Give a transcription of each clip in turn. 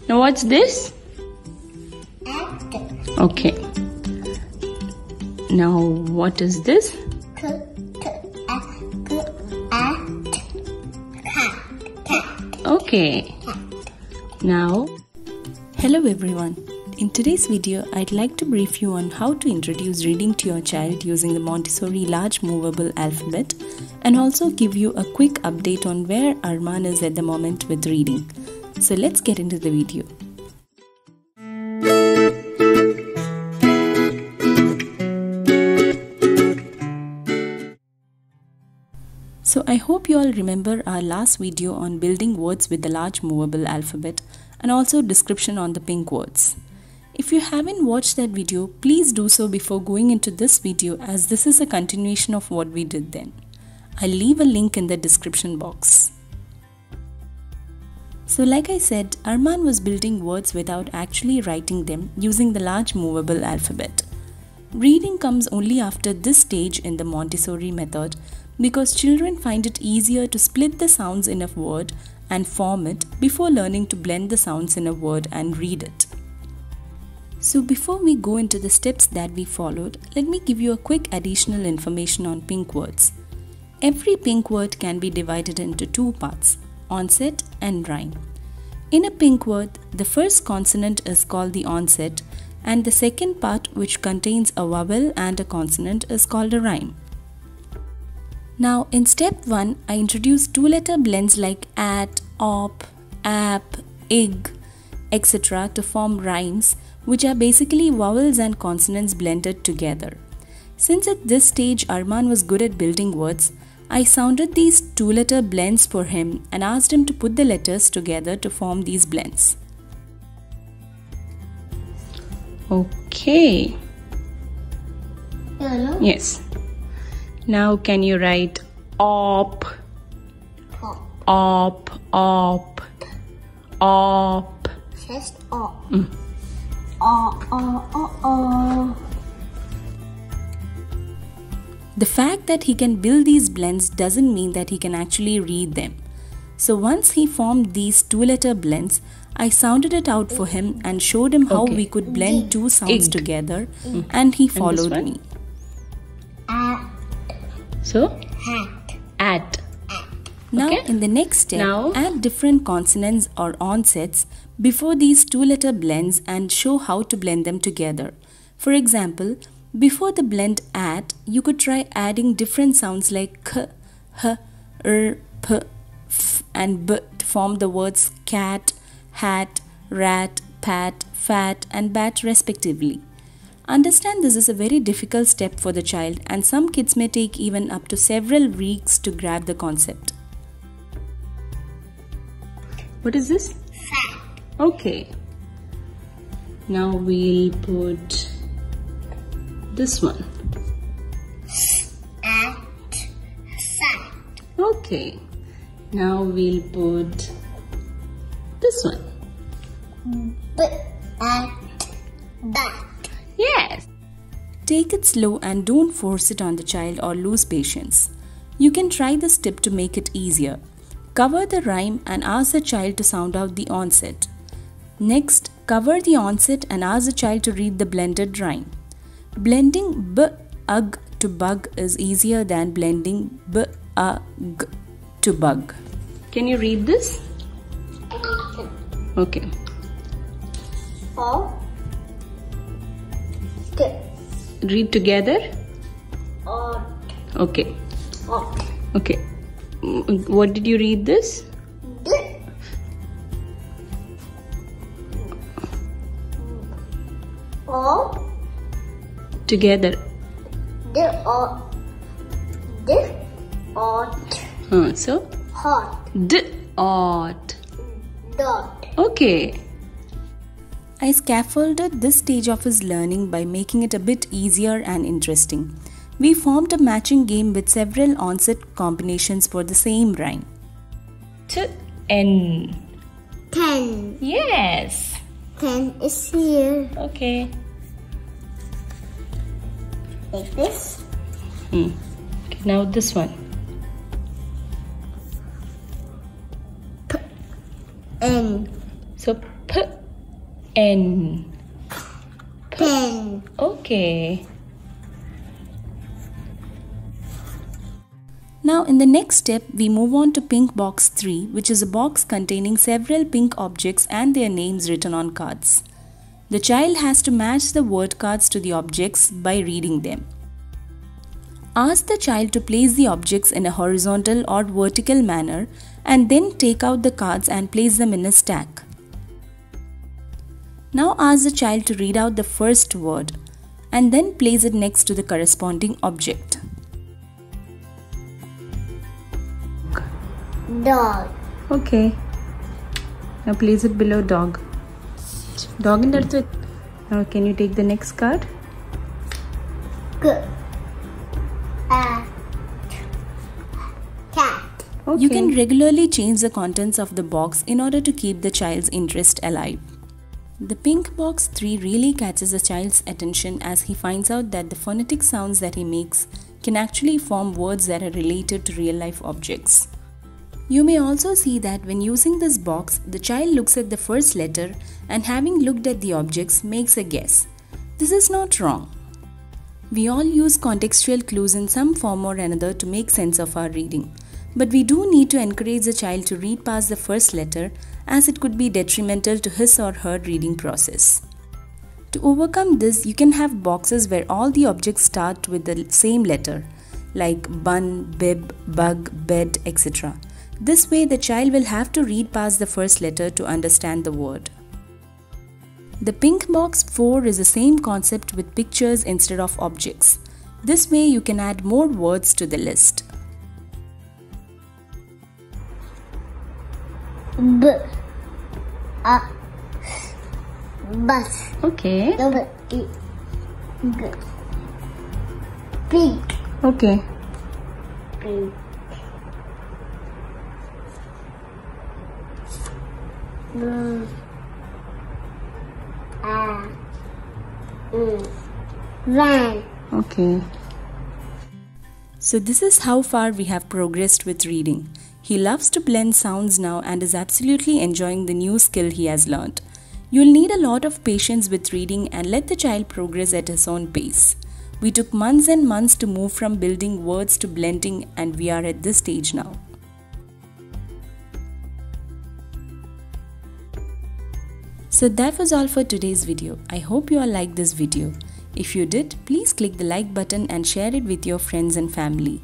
Now what's this? At. Okay. Now what is this? Okay. Now, hello everyone. In today's video, I'd like to brief you on how to introduce reading to your child using the Montessori large movable alphabet and also give you a quick update on where Arman is at the moment with reading. So let's get into the video. So I hope you all remember our last video on building words with the large movable alphabet and also description on the pink words. If you haven't watched that video, please do so before going into this video as this is a continuation of what we did then. I'll leave a link in the description box. So like I said, Arman was building words without actually writing them using the large movable alphabet. Reading comes only after this stage in the Montessori method because children find it easier to split the sounds in a word and form it before learning to blend the sounds in a word and read it. So before we go into the steps that we followed, let me give you a quick additional information on pink words. Every pink word can be divided into two parts, onset and rhyme. In a pink word, the first consonant is called the onset and the second part, which contains a vowel and a consonant, is called a rhyme. Now in step 1, I introduced two-letter blends like at, op, ap, ig, etc. to form rhymes, which are basically vowels and consonants blended together. Since at this stage Arman was good at building words, I sounded these two-letter blends for him and asked him to put the letters together to form these blends. okay. Hello. Yes. Now can you write op, op, op, op? Just op. Oh. The fact that he can build these blends doesn't mean that he can actually read them. So once he formed these two-letter blends, I sounded it out for him and showed him how we could blend two sounds together and he followed me. So, Hat. at. Now Okay. in the next step, add different consonants or onsets before these two-letter blends and show how to blend them together. For example, before the blend at, you could try adding different sounds like k, h, r, p, f and b to form the words cat, hat, rat, pat, fat and bat respectively. Understand this is a very difficult step for the child and some kids may take even up to several weeks to grab the concept. What is this? Fat. Okay. Now we'll put this one. At. Fat. Okay. Now we'll put this one. B. At. Bat. Yes. Take it slow and don't force it on the child or lose patience. You can try this tip to make it easier. Cover the rhyme and ask the child to sound out the onset. Next, cover the onset and ask the child to read the blended rhyme. Blending b-ug to bug is easier than blending b-a-g to bug. Can you read this? Okay. O. T. Read together. Ot. Okay. Ot. Okay. What did you read this? D. O. Together. D. O. D. Ot. So Hot. d-ot. Dot. Okay. I scaffolded this stage of his learning by making it a bit easier and interesting. We formed a matching game with several onset combinations for the same rhyme. T-n. 10. Yes. 10 is here. Okay. Like this. Okay, now this one. N. So N. Pen. Okay. Now in the next step, we move on to pink box 3, which is a box containing several pink objects and their names written on cards. The child has to match the word cards to the objects by reading them. Ask the child to place the objects in a horizontal or vertical manner and then take out the cards and place them in a stack. Now ask the child to read out the first word and then place it next to the corresponding object. Dog. Okay. Now place it below dog. Dog in that. Now can you take the next card? Good. Cat. Okay. You can regularly change the contents of the box in order to keep the child's interest alive. The pink box 3 really catches a child's attention as he finds out that the phonetic sounds that he makes can actually form words that are related to real-life objects. You may also see that when using this box, the child looks at the first letter and having looked at the objects makes a guess. This is not wrong. We all use contextual clues in some form or another to make sense of our reading. But we do need to encourage the child to read past the first letter as it could be detrimental to his or her reading process. To overcome this, you can have boxes where all the objects start with the same letter, like bun, bib, bug, bed, etc. This way, the child will have to read past the first letter to understand the word. The pink box 4 is the same concept with pictures instead of objects. This way, you can add more words to the list. Bus. Okay. Pig. Okay. Pig. Van. Okay. So this is how far we have progressed with reading. He loves to blend sounds now and is absolutely enjoying the new skill he has learned. You'll need a lot of patience with reading and let the child progress at his own pace. We took months and months to move from building words to blending, and we are at this stage now. So that was all for today's video. I hope you all liked this video. If you did, please click the like button and share it with your friends and family.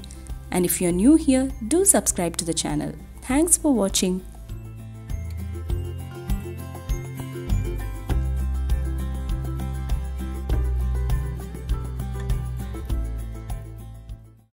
And if you're new here, do subscribe to the channel. Thanks for watching.